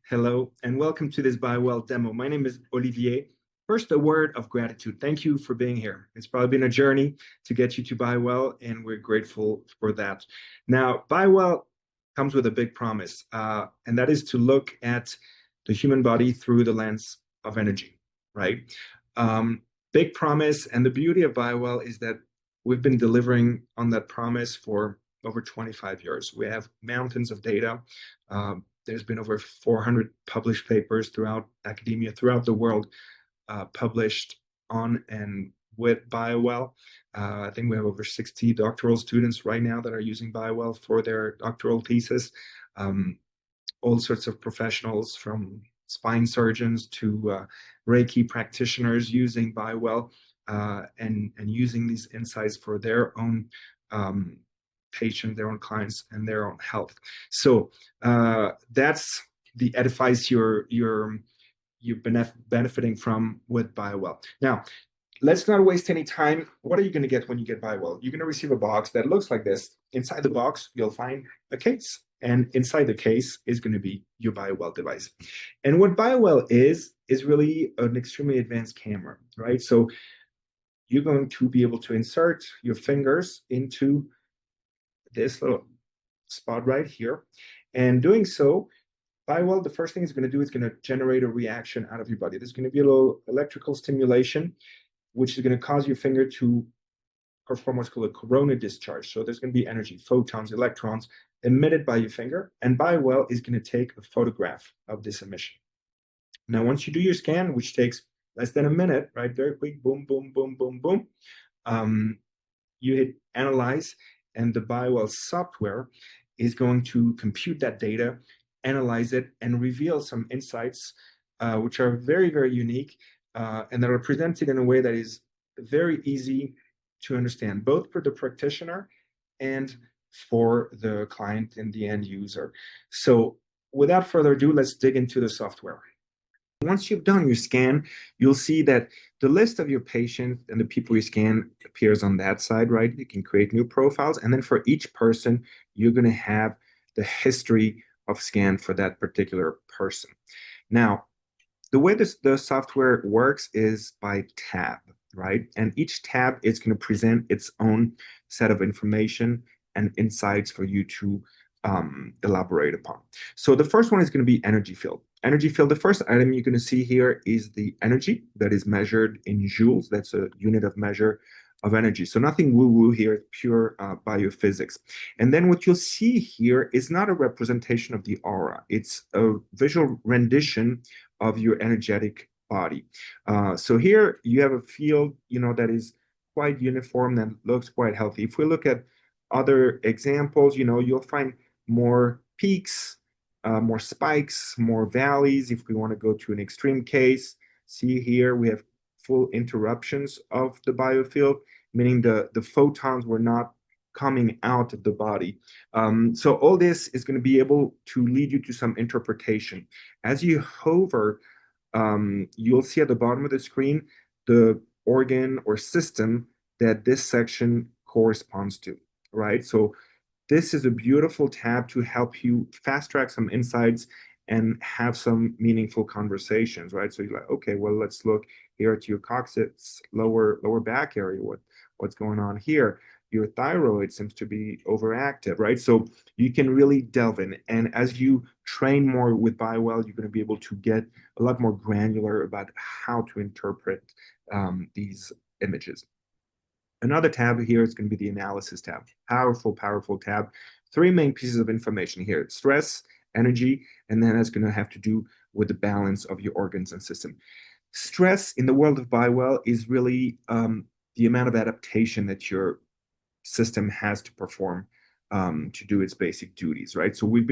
Hello, and welcome to this Bwell demo. My name is Olivier. First, a word of gratitude. Thank you for being here. It's probably been a journey to get you to Bwell, and we're grateful for that. Now, Bwell comes with a big promise, and that is to look at the human body through the lens of energy, right? Big promise, and the beauty of Bwell is that we've been delivering on that promise for over 25 years. We have mountains of data. There's been over 400 published papers throughout academia, throughout the world, published on and with Bwell. I think we have over 60 doctoral students right now that are using Bwell for their doctoral thesis. All sorts of professionals from spine surgeons to Reiki practitioners using Bwell and using these insights for their own patient, their own clients, and their own health. So that's the edifice you've been benefiting from with Bwell. Now, let's not waste any time. What are you going to get when you get Bwell? You're going to receive a box that looks like this. Inside the box, you'll find a case. And inside the case is going to be your Bwell device. And what Bwell is really an extremely advanced camera, right? So you're going to be able to insert your fingers into this little spot right here. And doing so, Bwell, the first thing it's going to do is going to generate a reaction out of your body. There's going to be a little electrical stimulation, which is going to cause your finger to perform what's called a corona discharge. So there's going to be energy, photons, electrons emitted by your finger, and Bwell is going to take a photograph of this emission. Now, once you do your scan, which takes less than a minute, right? Very quick, boom, boom, boom, boom, boom. You hit analyze, and the Bwell software is going to compute that data, analyze it, and reveal some insights, which are very, very unique, and that are presented in a way that is very easy to understand, both for the practitioner and for the client and the end user. So without further ado, let's dig into the software. Once you've done your scan, you'll see that the list of your patients and the people you scan appears on that side, right? You can create new profiles. And then for each person, you're going to have the history of scan for that particular person. Now, the way the software works is by tab, right? And each tab is going to present its own set of information and insights for you to elaborate upon. So the first one is going to be energy field. Energy field, the first item you're going to see here is the energy that is measured in joules. That's a unit of measure of energy. So nothing woo-woo here, pure biophysics. And then what you'll see here is not a representation of the aura. It's a visual rendition of your energetic body. So here you have a field, that is quite uniform and looks quite healthy. If we look at other examples, you'll find more peaks, more spikes, more valleys. If we want to go to an extreme case, see here we have full interruptions of the biofield, meaning the photons were not coming out of the body. So all this is going to be able to lead you to some interpretation. As you hover, you'll see at the bottom of the screen the organ or system that this section corresponds to, right? So this is a beautiful tab to help you fast track some insights and have some meaningful conversations, right? So you're like, okay, well, let's look here at your coccyx, lower back area. What's going on here? Your thyroid seems to be overactive, right? So you can really delve in. And as you train more with Bwell, you're going to be able to get a lot more granular about how to interpret these images. Another tab here is going to be the analysis tab. Powerful, powerful tab. Three main pieces of information here: stress, energy, and then that's going to have to do with the balance of your organs and system. Stress in the world of Bwell is really the amount of adaptation that your system has to perform to do its basic duties, right? So we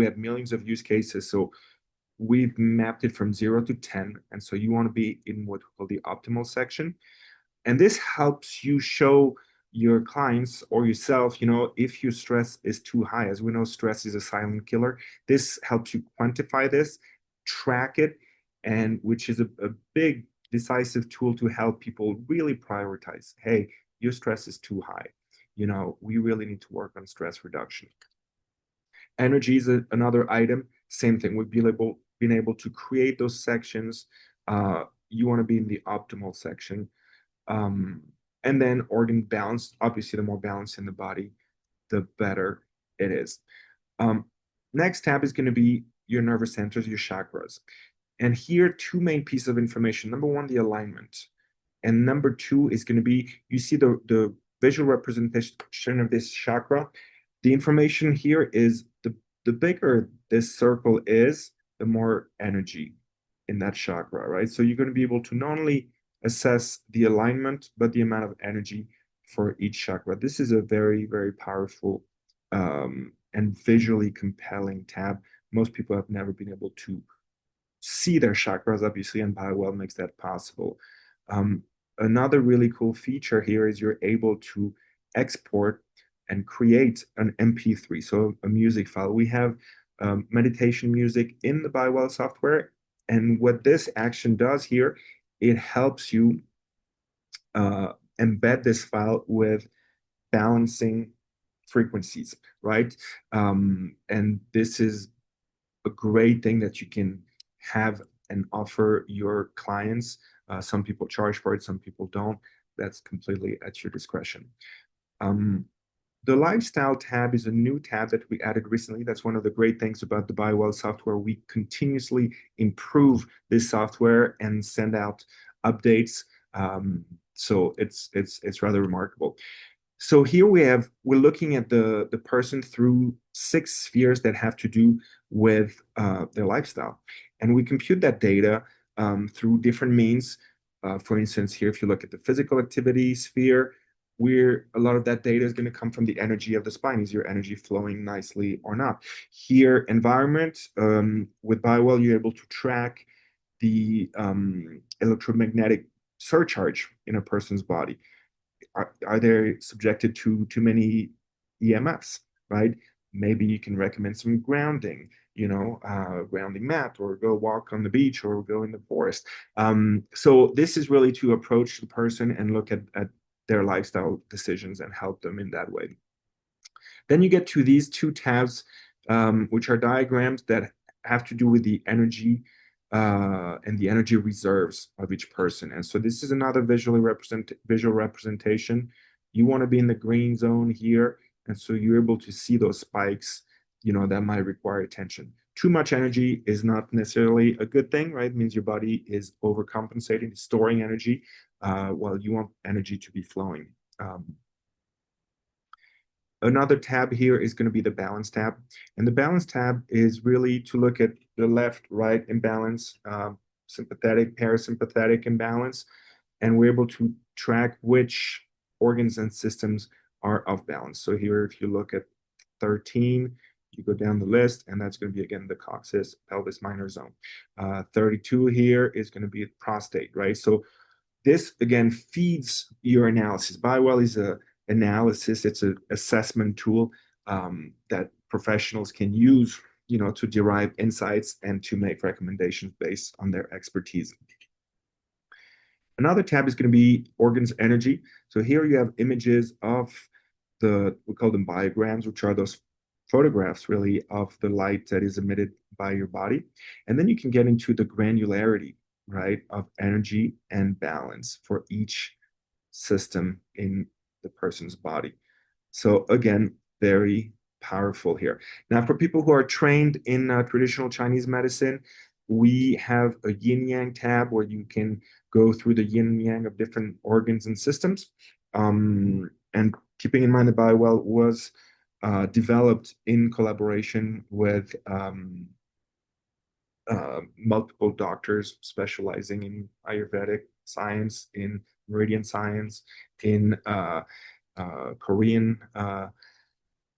have millions of use cases. So we've mapped it from 0 to 10. And so you want to be in what we call the optimal section. And this helps you show your clients or yourself, if your stress is too high. As we know, stress is a silent killer. This helps you quantify this, track it, and which is a big decisive tool to help people really prioritize. Hey, your stress is too high. We really need to work on stress reduction. Energy is another item. Same thing. We'll be being able to create those sections. You want to be in the optimal section. Um, and then organ balance. Obviously, the more balance in the body, the better it is. Um, Next tab is going to be your nervous centers, your chakras. And here, two main pieces of information. Number one, the alignment. And number two is going to be, you see the visual representation of this chakra. The information here is the bigger this circle is, the more energy in that chakra, right? So you're going to be able to not only assess the alignment, but the amount of energy for each chakra. This is a very, very powerful and visually compelling tab. Most people have never been able to see their chakras, obviously, and Bwell makes that possible. Um, Another really cool feature here is you're able to export and create an MP3, so a music file. We have meditation music in the Bwell software, and what this action does here, it helps you embed this file with balancing frequencies, right? And this is a great thing that you can have and offer your clients. Some people charge for it, some people don't. That's completely at your discretion. Um, the lifestyle tab is a new tab that we added recently. That's one of the great things about the Bwell software. We continuously improve this software and send out updates. So it's rather remarkable. So here we're looking at the person through 6 spheres that have to do with their lifestyle. And we compute that data through different means. For instance, here, if you look at the physical activity sphere, where a lot of that data is going to come from the energy of the spine. Is your energy flowing nicely or not? Here, environment, with Bwell, you're able to track the electromagnetic surcharge in a person's body. Are they subjected to too many EMFs, right? Maybe you can recommend some grounding, grounding mat, or go walk on the beach, or go in the forest. So this is really to approach the person and look at their lifestyle decisions and help them in that way. Then you get to these two tabs, which are diagrams that have to do with the energy and the energy reserves of each person. And so this is another visual representation. You want to be in the green zone here, and so you're able to see those spikes, that might require attention. Too much energy is not necessarily a good thing, right? It means your body is overcompensating, storing energy, while you want energy to be flowing. Another tab here is going to be the balance tab. And the balance tab is really to look at the left-right imbalance, sympathetic, parasympathetic imbalance, and we're able to track which organs and systems are off balance. So here, if you look at 13, you go down the list, and that's going to be, again, the coccyx, pelvis minor zone. 32 here is going to be prostate, right? So this, again, feeds your analysis. Bwell is a analysis. It's an assessment tool that professionals can use, to derive insights and to make recommendations based on their expertise. Another tab is going to be organs energy. So here you have images of we call them biograms, which are those photographs really of the light that is emitted by your body. And then you can get into the granularity, right, of energy and balance for each system in the person's body. So again, very powerful here. Now, for people who are trained in traditional Chinese medicine, we have a yin yang tab where you can go through the yin yang of different organs and systems. And keeping in mind that Bwell was developed in collaboration with multiple doctors specializing in Ayurvedic science, in meridian science, in Korean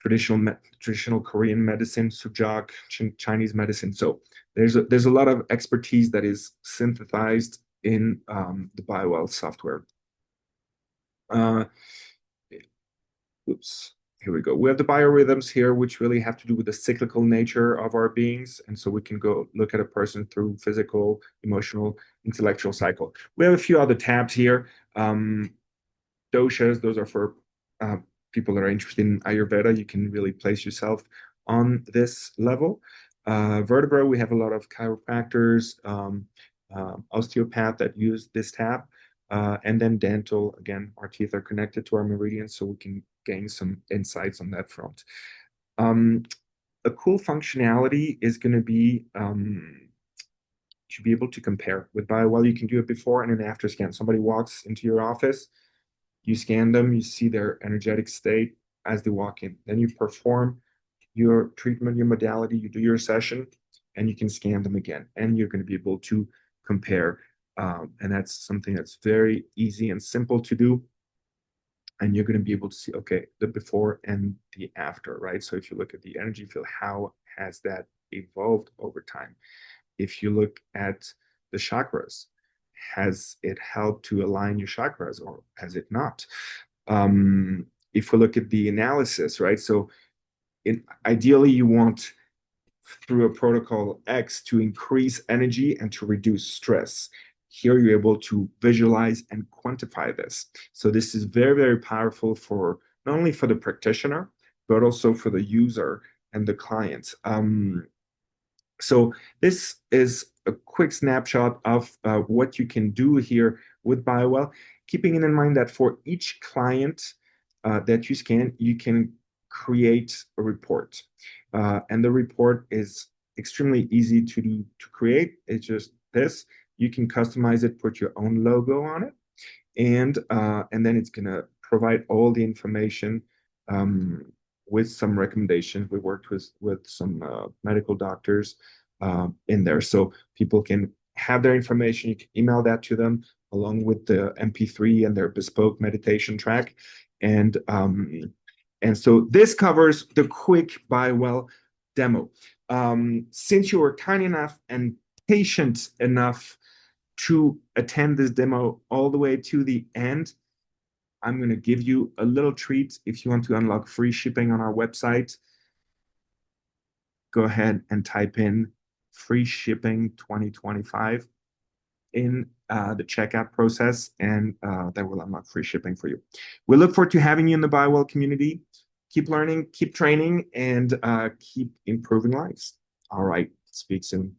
traditional Korean medicine, sujak, Chinese medicine. So there's a lot of expertise that is synthesized in the Bwell software. Oops. Here we go. We have the biorhythms here, which really have to do with the cyclical nature of our beings. And so we can go look at a person through physical, emotional, intellectual cycle. We have a few other tabs here. Doshas, those are for people that are interested in Ayurveda. You can really place yourself on this level. Vertebra, we have a lot of chiropractors, osteopath that use this tab. And then dental, again, our teeth are connected to our meridians, so we can gain some insights on that front. Um, a cool functionality is going to be to be able to compare with BioWell. You can do it before and an after scan. Somebody walks into your office, you scan them, you see their energetic state as they walk in. Then you perform your treatment, your modality, you do your session, and you can scan them again. And you're going to be able to compare. And that's something that's very easy and simple to do. And you're going to be able to see, okay, the before and the after, right? So if you look at the energy field, how has that evolved over time? If you look at the chakras, has it helped to align your chakras or has it not? If we look at the analysis, right? So ideally, you want through a protocol X to increase energy and to reduce stress. Here, you're able to visualize and quantify this. So this is very, very powerful for not only for the practitioner, but also for the user and the client. So this is a quick snapshot of what you can do here with BioWell, keeping in mind that for each client that you scan, you can create a report. And the report is extremely easy to create. It's just this. You can customize it, put your own logo on it, and then it's going to provide all the information with some recommendations. We worked with some medical doctors in there, so people can have their information. You can email that to them along with the MP3 and their bespoke meditation track, and so this covers the quick BioWell demo. Since you were kind enough and patient enough to attend this demo all the way to the end, I'm going to give you a little treat. If you want to unlock free shipping on our website, go ahead and type in free shipping 2025 in the checkout process, and that will unlock free shipping for you. We look forward to having you in the BioWell community. Keep learning, keep training, and keep improving lives. All right, speak soon.